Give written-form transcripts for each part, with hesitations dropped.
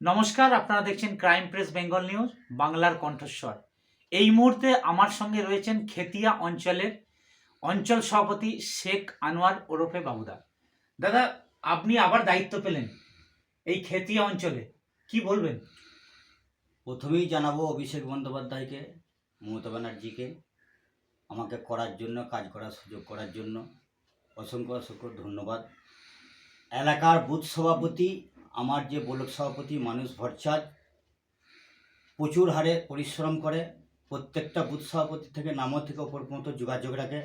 নমস্কার, আপনারা দেখছেন ক্রাইম প্রেস বেঙ্গল নিউজ বাংলার কণ্ঠস্বর। এই মুহূর্তে আমার সঙ্গে রয়েছেন খেতিয়া অঞ্চলের অঞ্চল সভাপতি শেখ আনোয়ার ওরফে বাবুদা। দাদা, আপনি আবার দায়িত্ব পেলেন এই খেতিয়া অঞ্চলে, কি বলবেন? প্রথমেই জানাবো অভিষেক বন্দ্যোপাধ্যায়কে, মমতা ব্যানার্জিকে আমাকে কাজ করার সুযোগ করার জন্য অসংখ্য ধন্যবাদ। এলাকার বুথ সভাপতি, আমার যে ব্লক সভাপতি মানুষ ভট্টাচার্য প্রচুর হারে পরিশ্রম করে, প্রত্যেকটা বুথ সভাপতি থেকে নামো থেকে ওপর পর্যন্ত যোগাযোগ রাখে।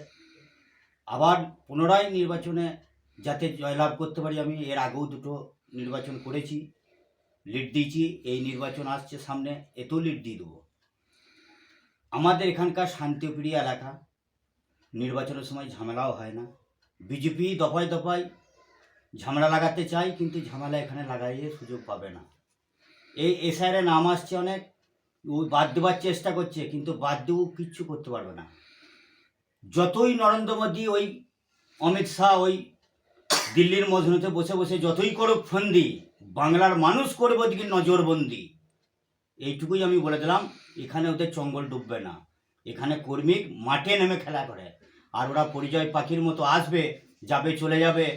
আবার পুনরায় নির্বাচনে যাতে জয়লাভ করতে পারি, আমি এর আগেও দুটো নির্বাচন করেছি, লিড দিয়েছি। এই নির্বাচন আসছে সামনে, এতেও লিড দিয়ে দেবো। আমাদের এখানকার শান্তিপ্রিয় এলাকা, নির্বাচনের সময় ঝামেলাও হয় না। বিজেপি দফায় দফায় ঝামেলা লাগাতে চাই, কিন্তু ঝামেলা এখানে লাগাইয়ে সুযোগ পাবে না। এই এসআইয়ের নাম আসছে অনেক, ওই বাদ দেওয়ার চেষ্টা করছে, কিন্তু বাদ দিয়েও কিচ্ছু করতে পারবে না। যতই নরেন্দ্র মোদী, ওই অমিত শাহ ওই দিল্লির মজনুতে বসে বসে যতই করুক ফন্দি, বাংলার মানুষ করবে ওদিকে নজরবন্দি। এইটুকুই আমি বলে দিলাম। এখানে ওদের চঙ্গল ডুববে না। এখানে কর্মী মাঠে নেমে খেলা করে, আর ওরা পরিযায়ী পাখির মতো আসবে, যাবে, চলে যাবে।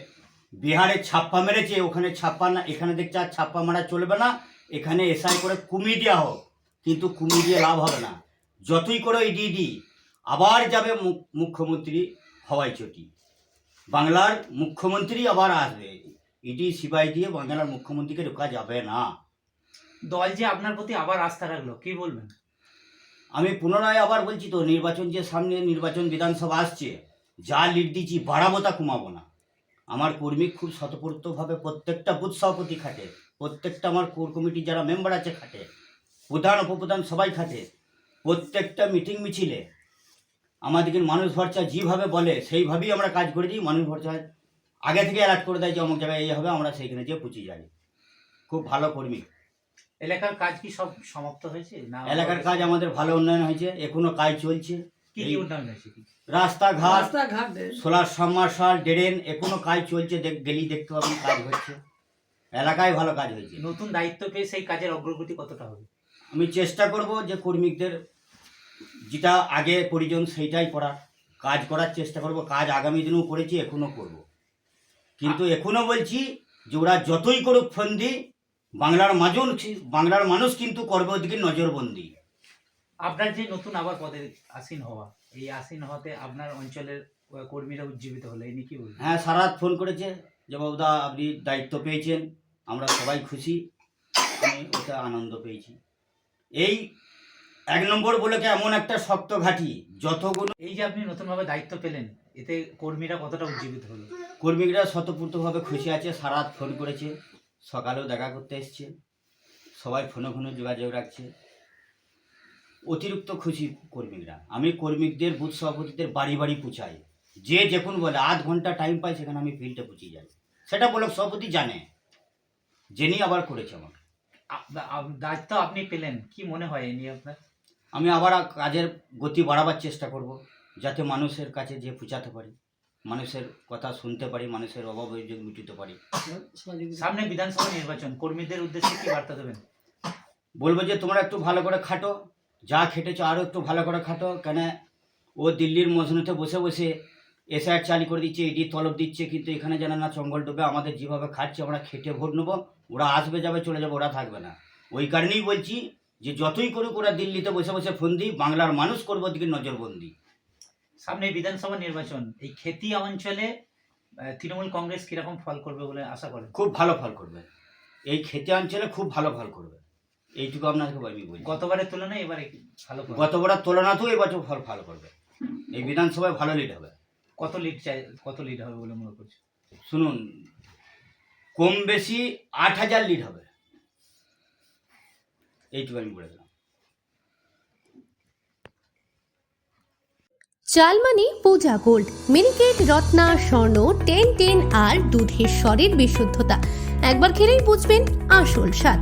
বিহারে ছাপ্পা মেরেছে, ওখানে ছাপ্পা না, এখানে দেখছে আর ছাপ্পা মারা চলবে না। এখানে এসআই করে কমিয়ে দেওয়া হোক, কিন্তু কমিয়ে দিয়ে লাভ হবে না। যতই করে ইডি আবার যাবে মুখ্যমন্ত্রী হওয়াই চটি, বাংলার মুখ্যমন্ত্রী আবার আসবে। ইডি সিবিআই দিয়ে বাংলার মুখ্যমন্ত্রীকে রোকা যাবে না। দল যে আপনার প্রতি আবার আস্থা রাখলো, কি বলবেন? আমি পুনরায় আবার বলছি তো, নির্বাচন যে সামনে, নির্বাচন বিধানসভা আসছে, যা লিড দিচ্ছি বাড়াবো তা কমাবো না। আমার কর্মী খুব স্বতঃস্ফূর্তভাবে প্রত্যেকটা বুথ সভাপতি খাটে, প্রত্যেকটা আমার কোর কমিটির যারা মেম্বার আছে খাটে, প্রধান উপপ্রধান সবাই খাটে। প্রত্যেকটা মিটিং মিছিলে আমাদেরকে মানুষ ভরসা যেভাবে বলে সেইভাবেই আমরা কাজ করে দিই। মানুষ ভরসা আগে থেকে অ্যালার্ট করে দেয় যে অমুক জায়গায় এই হবে, আমরা সেইখানে যেয়ে পৌঁছে যাই। খুব ভালো কর্মী। এলাকার কাজ কি সব সমাপ্ত হয়েছে না? এলাকার কাজ আমাদের ভালো উন্নয়ন হয়েছে, এখনো কাজ চলছে। কি কি উন্নয়ন হয়েছে? রাস্তাঘাট, সোলার সাবমার্শাল, ড্রেন, এখনো কাজ চলছে। গেলেই দেখতে পাবেন কাজ হচ্ছে, এলাকায় ভালো কাজ হয়েছে। নতুন দায়িত্ব পেয়ে সেই কাজের অগ্রগতি কতটা হবে? আমি চেষ্টা করব যে কর্মীদের যেটা আগে প্রয়োজন সেইটাই কাজ করার চেষ্টা করব। কাজ আগামী দিনেও করেছি, এখনো করব, কিন্তু এখনো বলছি যে ওরা যতই করুক ফন্দি, বাংলার মানুষ কিন্তু করবে ওদিকে নজরবন্দি। আপনার যে নতুন আবার পদে আসীন হওয়া, এই আসীন হওয়াতে আপনার অঞ্চলের কর্মীরা উজ্জীবিত হলো, এই নিয়ে কি বলবেন? হ্যাঁ, সারাত ফোন করেছে যে বাবুদা আপনি দায়িত্ব পেয়েছেন, আমরা সবাই খুশি। আমি ওটা আনন্দ পেয়েছি। এই 1 নম্বর ব্লকে এমন একটা শক্ত ঘাঁটি, যতগুলো এই যে আপনি নতুনভাবে দায়িত্ব পেলেন, এতে কর্মীরা কতটা উজ্জীবিত হলো? কর্মীরা স্বতঃস্ফূর্তভাবে খুশি আছে। সারাত ফোন করেছে, সকালেও দেখা করতে এসছে, সবাই ফোনে যোগাযোগ রাখছে। অতিরিক্ত খুশি কর্মীরা। আমি কর্মীদের বুথ সভাপতিদের বাড়ি বাড়ি পৌঁছাই, যে যখন বলে আধ ঘন্টা টাইম পাই, সেখানে আমি ফিল্ডে পৌঁছে যাই। সেটা ব্লক সভাপতি জানে, জেনি আবার করেছে আমাকে। দায়িত্ব আপনি পেলেন, কি মনে হয় এ নিয়ে আপনার? আমি আবার কাজের গতি বাড়াবার চেষ্টা করব, যাতে মানুষের কাছে যে পৌঁছাতে পারি, মানুষের কথা শুনতে পারি, মানুষের অভাব অভিযোগ মিটাতে পারি। সামনে বিধানসভা নির্বাচন, কর্মীদের উদ্দেশ্যে কি বার্তা দেবেন? বলবো যে তোমরা একটু ভালো করে খাটো, যা খেটেছো আরও একটু ভালো করে খাটো। কেন ও দিল্লির মজনুতে বসে বসে এসআইআর চালু করে দিচ্ছে, ইডি তলব দিচ্ছে, কিন্তু এখানে যেন না চঙ্গল ডুবে। আমাদের যেভাবে খাচ্ছে, আমরা খেটে ভোট নেবো। ওরা আসবে, যাবে, চলে যাবে, ওরা থাকবে না। ওই কারণেই বলছি যে যতই করুক ওরা দিল্লিতে বসে বসে ফন্দি, বাংলার মানুষ করবো দিকে নজরবন্দি। সামনে বিধানসভা নির্বাচন, এই খেতিয়া অঞ্চলে তৃণমূল কংগ্রেস কিরকম ফল করবে বলে আশা করেন? খুব ভালো ফল করবে, এই খেতিয়া অঞ্চলে খুব ভালো ফল করবে, এইটুকু আপনাকে আমি বলি। গতবারের তুলনায় এবারে ভালো, গতবারের তুলনাতেও এবছর ফল ভালো করবে। এই বিধানসভায় ভালো লিড হবে। কত লিড হবে বলে মনে করছে? শুনুন, কম বেশি 8,000 লিড হবে, এইটুকু আমি বলে দিলাম। চালমানি পূজা গোল্ড, মিনিকেট, রত্না, স্বর্ণ 10 আর দুধের স্বরের বিশুদ্ধতা। একবার খেলেই বুঝবেন আসল স্বাদ।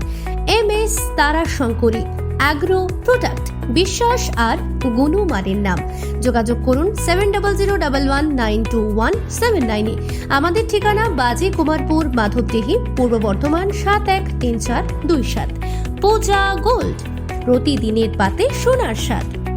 MS তারা শঙ্করী অ্যাগ্রো প্রোডাক্ট, বিশ্বাস আর গুণমানের নাম। যোগাযোগ করুন 7001192179 আমাদের ঠিকানা বাজে কুমারপুর, মাধবদেহি, পূর্ব বর্ধমান 713427। পূজা গোল্ড, প্রতিদিনের পাতে সোনার স্বাদ।